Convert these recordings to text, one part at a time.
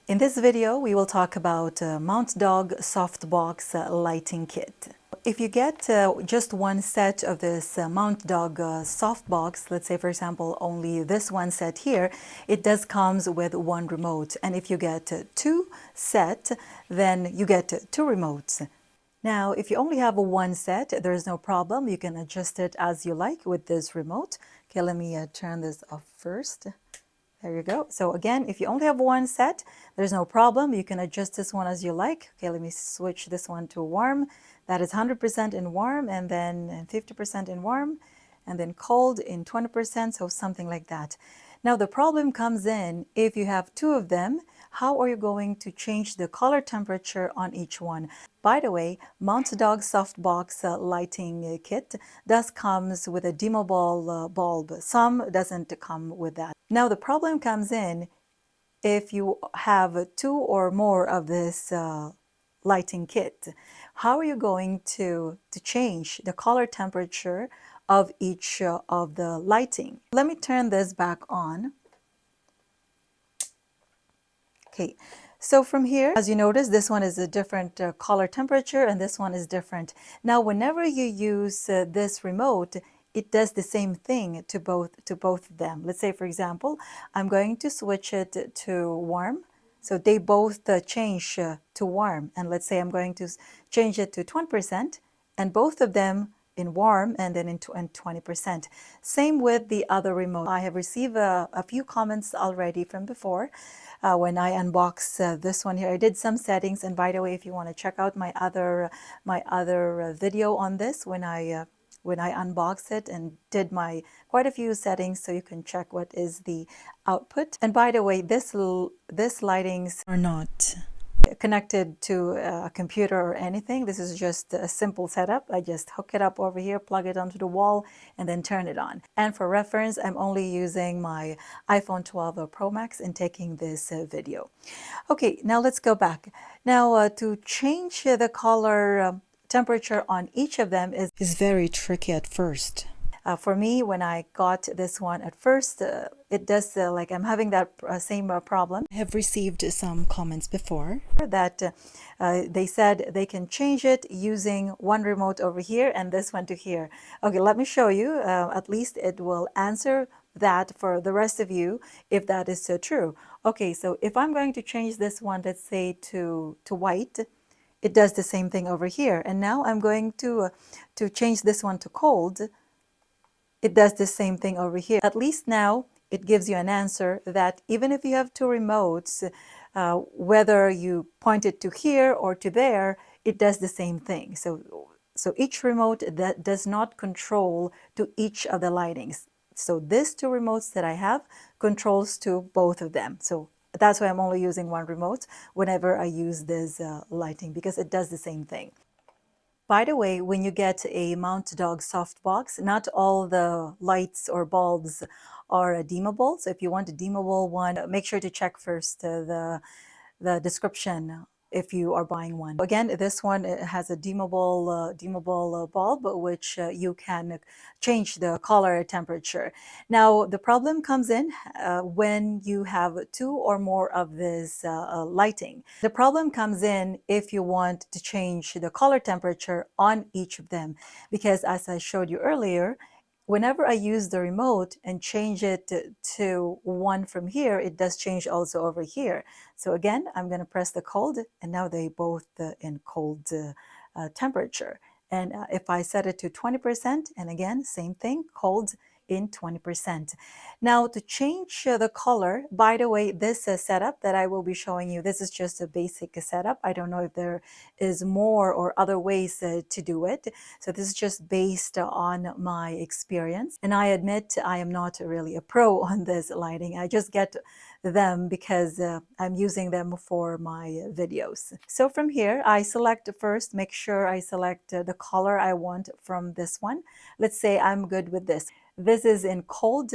In this video, we will talk about Mountdog Softbox Lighting Kit. If you get just one set of this Mountdog Softbox, let's say for example only this one set here, it does comes with one remote. And if you get two set, then you get two remotes. Now, if you only have a one set, there's no problem. You can adjust it as you like with this remote. Okay, let me turn this off first. There you go. So again, if you only have one set, there's no problem. You can adjust this one as you like. Okay, let me switch this one to warm. That is 100% in warm, and then 50% in warm, and then cold in 20%, so something like that. Now the problem comes in if you have two of them. How are you going to change the color temperature on each one? By the way, Mountdog Softbox Lighting Kit does comes with a dimmable bulb. Some doesn't come with that. Now the problem comes in if you have two or more of this lighting kit. How are you going to change the color temperature of each of the lighting? Let me turn this back on. Okay, so from here, as you notice, this one is a different color temperature and this one is different. Now, whenever you use this remote, it does the same thing to both of them. Let's say, for example, I'm going to switch it to warm. So they both change to warm. And let's say I'm going to change it to 20%, and both of them in warm and then in 20%. Same with the other remote. I have received a few comments already from before when I unboxed this one here. I did some settings, and by the way, if you want to check out my other video on this when I unboxed it and did my quite a few settings, so you can check what is the output. And by the way, this lightings are not connected to a computer or anything. This is just a simple setup. I just hook it up over here, plug it onto the wall, and then turn it on. And for reference, I'm only using my iPhone 12 Pro Max in taking this video. Okay, now let's go back. Now to change the color temperature on each of them is very tricky at first. For me, when I got this one at first, it does like I'm having that same problem. I have received some comments before that they said they can change it using one remote over here and this one to here. Okay, let me show you. At least it will answer that for the rest of you if that is so true. Okay, so if I'm going to change this one, let's say to white, it does the same thing over here. And now I'm going to change this one to cold. It does the same thing over here. At least now it gives you an answer that even if you have two remotes, whether you point it to here or to there, it does the same thing. So each remote that does not control to each of the lightings. So these two remotes that I have controls to both of them. So that's why I'm only using one remote whenever I use this lighting, because it does the same thing. By the way, when you get a Mountdog Softbox, not all the lights or bulbs are dimmable. So if you want a dimmable one, make sure to check first the description if you are buying one. Again, this one has a dimmable bulb, which you can change the color temperature. Now, the problem comes in when you have two or more of this lighting. The problem comes in if you want to change the color temperature on each of them, because as I showed you earlier, whenever I use the remote and change it to one from here, it does change also over here. So again, I'm going to press the cold, and now they both in cold temperature. And if I set it to 20%, and again, same thing, cold in 20%. Now to change the color, by the way, this setup that I will be showing you, this is just a basic setup. I don't know if there is more or other ways to do it. So this is just based on my experience. And I admit I am not really a pro on this lighting. I just get them because I'm using them for my videos. So from here, I select first, make sure I select the color I want from this one. Let's say I'm good with this. This is in cold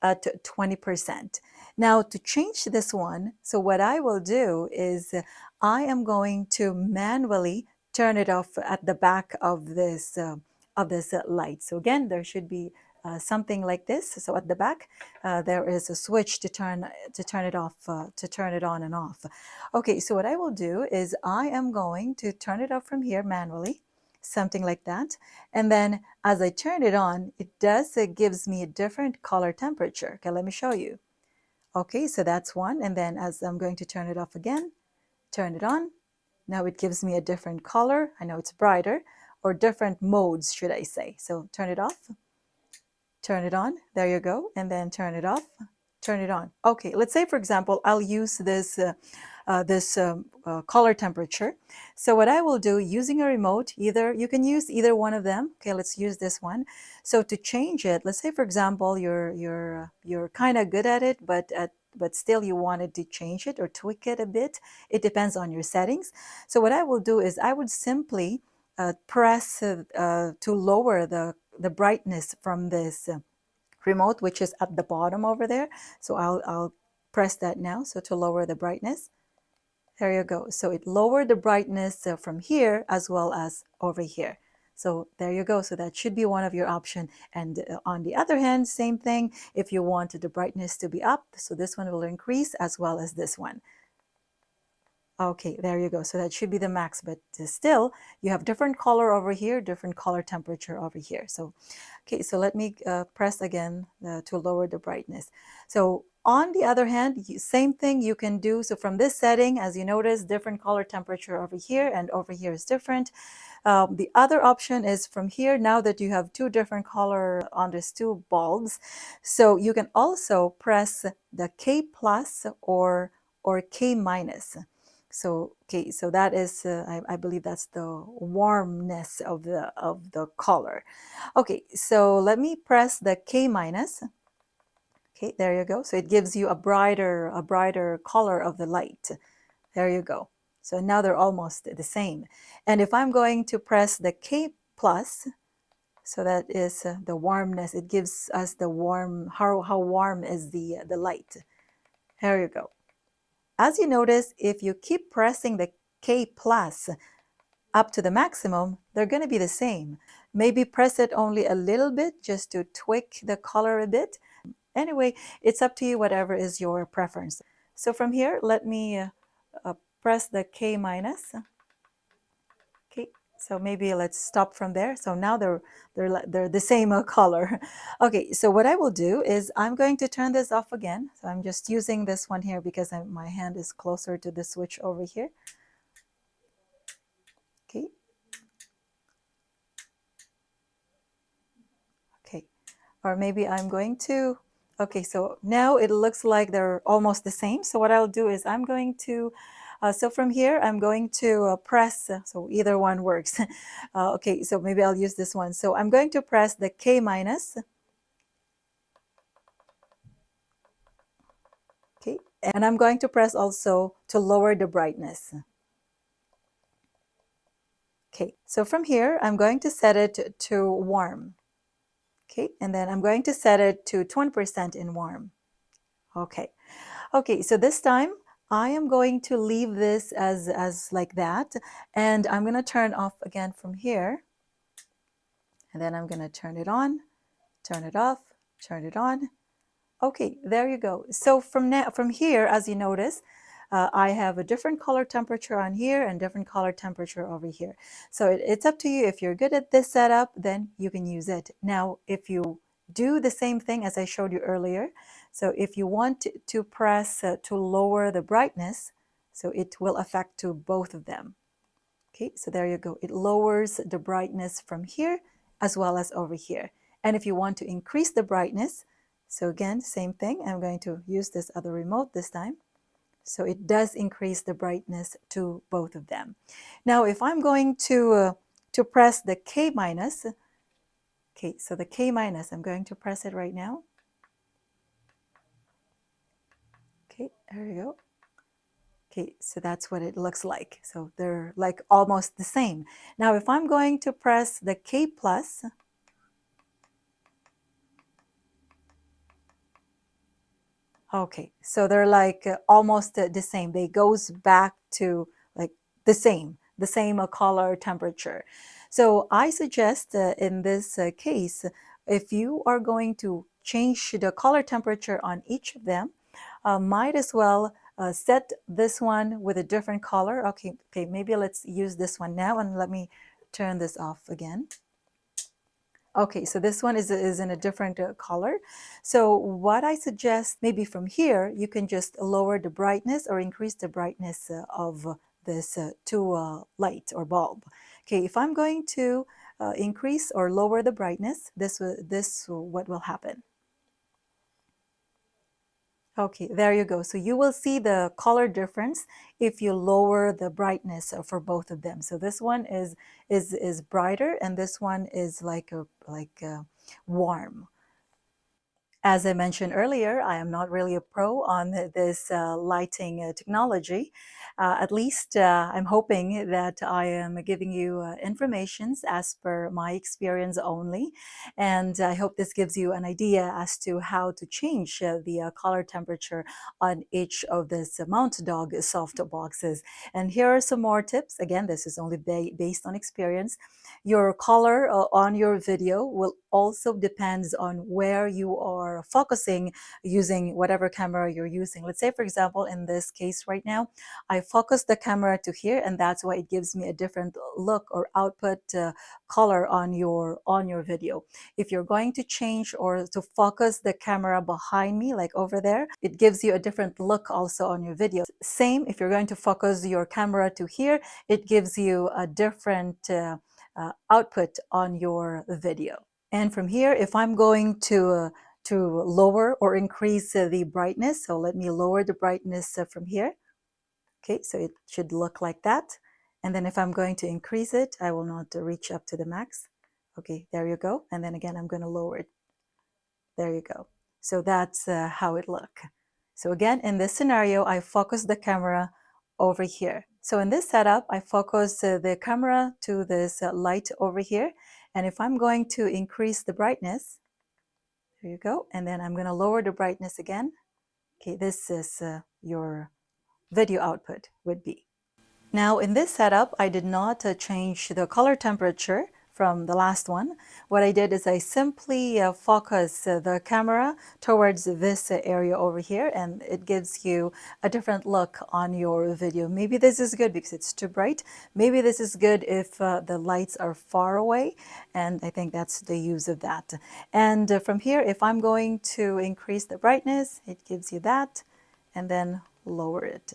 at 20%. Now to change this one, so what I will do is I am going to manually turn it off at the back of this light. So again, there should be something like this. So at the back, there is a switch to turn it off, to turn it on and off. Okay, so what I will do is I am going to turn it off from here manually, something like that. And then as I turn it on, it gives me a different color temperature. Okay, let me show you. Okay, so that's one. And then as I'm going to turn it off again, turn it on. Now it gives me a different color. I know it's brighter, or different modes, should I say. So turn it off, turn it on. There you go. And then turn it off, turn it on. Okay, let's say, for example, I'll use this color temperature. So what I will do, using a remote, you can use either one of them. Okay, let's use this one. So to change it, let's say, for example, you're kind of good at it, but still you wanted to change it or tweak it a bit. It depends on your settings. So what I will do is I would simply press to lower the brightness from this remote, which is at the bottom over there. So I'll press that now. So to lower the brightness, there you go. So it lowered the brightness from here as well as over here. So there you go. So that should be one of your options. And on the other hand, same thing. If you wanted the brightness to be up, so this one will increase as well as this one. Okay, there you go. So that should be the max, but still you have different color over here, different color temperature over here. So, okay, so let me press again to lower the brightness. So on the other hand, same thing you can do. So from this setting, as you notice, different color temperature over here and over here is different. The other option is from here, now that you have two different color on these two bulbs, so you can also press the K plus or K minus. So okay, so that is I believe that's the warmness of the color. Okay, so let me press the K minus. Okay, there you go. So it gives you a brighter color of the light. There you go. So now they're almost the same. And if I'm going to press the K plus, so that is the warmness. It gives us the warm, how warm is the light. There you go. As you notice, if you keep pressing the K plus up to the maximum, they're going to be the same. Maybe press it only a little bit just to tweak the color a bit. Anyway, it's up to you, whatever is your preference. So from here, let me press the K minus. Okay, so maybe let's stop from there. So now they're the same color. Okay, so what I will do is I'm going to turn this off again. So I'm just using this one here because my hand is closer to the switch over here. Okay. Okay, or maybe I'm going to, okay, so now it looks like they're almost the same. So what I'll do is I'm going to, so from here, I'm going to press, so either one works. Okay, so maybe I'll use this one. So I'm going to press the K minus. Okay, and I'm going to press also to lower the brightness. Okay, so from here, I'm going to set it to warm. Okay, and then I'm going to set it to 20% in warm. Okay. Okay, so this time I am going to leave this as like that, and I'm going to turn off again from here, and then I'm going to turn it on, turn it off, turn it on. Okay, there you go. So from here, as you notice, I have a different color temperature on here and different color temperature over here. So it's up to you. If you're good at this setup, then you can use it. Now, if you do the same thing as I showed you earlier, so if you want to press to lower the brightness, so it will affect to both of them. Okay, so there you go. It lowers the brightness from here as well as over here. And if you want to increase the brightness, so again, same thing. I'm going to use this other remote this time. So it does increase the brightness to both of them. Now, if I'm going to press the K minus, okay, so the K minus, I'm going to press it right now. Okay, there you go. Okay, so that's what it looks like. So they're like almost the same. Now, if I'm going to press the K plus, okay, so they're like almost the same. They goes back to like the same color temperature. So I suggest in this case, if you are going to change the color temperature on each of them, might as well set this one with a different color. Okay, maybe let's use this one now, and let me turn this off again. Okay, so this one is in a different color. So what I suggest, maybe from here, you can just lower the brightness or increase the brightness of this light or bulb. Okay, if I'm going to increase or lower the brightness, what will happen. Okay, there you go. So you will see the color difference if you lower the brightness for both of them. So this one is brighter, and this one is like warm. As I mentioned earlier, I am not really a pro on this lighting technology. At least I'm hoping that I am giving you informations as per my experience only. And I hope this gives you an idea as to how to change the color temperature on each of this Mountdog soft boxes. And here are some more tips. Again, this is only based on experience. Your color on your video will also depends on where you are focusing using whatever camera you're using. Let's say, for example, in this case right now, I focus the camera to here, and that's why it gives me a different look or output color on your video. If you're going to change or to focus the camera behind me, like over there, it gives you a different look also on your video. Same, if you're going to focus your camera to here, it gives you a different output on your video. And from here, if I'm going to lower or increase the brightness, so let me lower the brightness from here. Okay, so it should look like that. And then if I'm going to increase it, I will not reach up to the max. Okay, there you go. And then again, I'm going to lower it. There you go. So that's how it look. So again, in this scenario, I focus the camera over here. So in this setup, I focus the camera to this light over here. And if I'm going to increase the brightness, there you go. And then I'm going to lower the brightness again. Okay, this is your video output would be. Now in this setup, I did not change the color temperature from the last one. What I did is I simply focus the camera towards this area over here, and it gives you a different look on your video. Maybe this is good because it's too bright. Maybe this is good if the lights are far away, and I think that's the use of that. And from here, if I'm going to increase the brightness, it gives you that, and then lower it.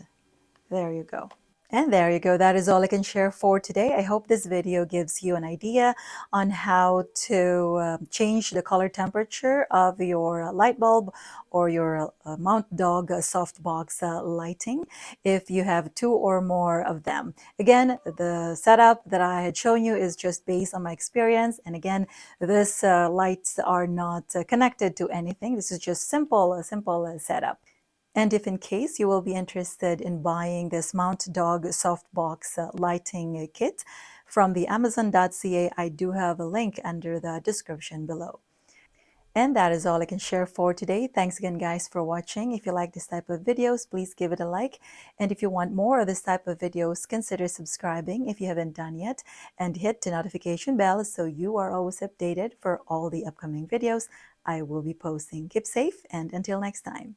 There you go. And there you go. That is all I can share for today. I hope this video gives you an idea on how to change the color temperature of your light bulb or your Mountdog softbox lighting if you have two or more of them. Again, the setup that I had shown you is just based on my experience. And again, this lights are not connected to anything. This is just a simple setup. And if in case you will be interested in buying this Mountdog Softbox Lighting Kit from the Amazon.ca, I do have a link under the description below. And that is all I can share for today. Thanks again, guys, for watching. If you like this type of videos, please give it a like. And if you want more of this type of videos, consider subscribing if you haven't done yet, and hit the notification bell so you are always updated for all the upcoming videos I will be posting. Keep safe, and until next time.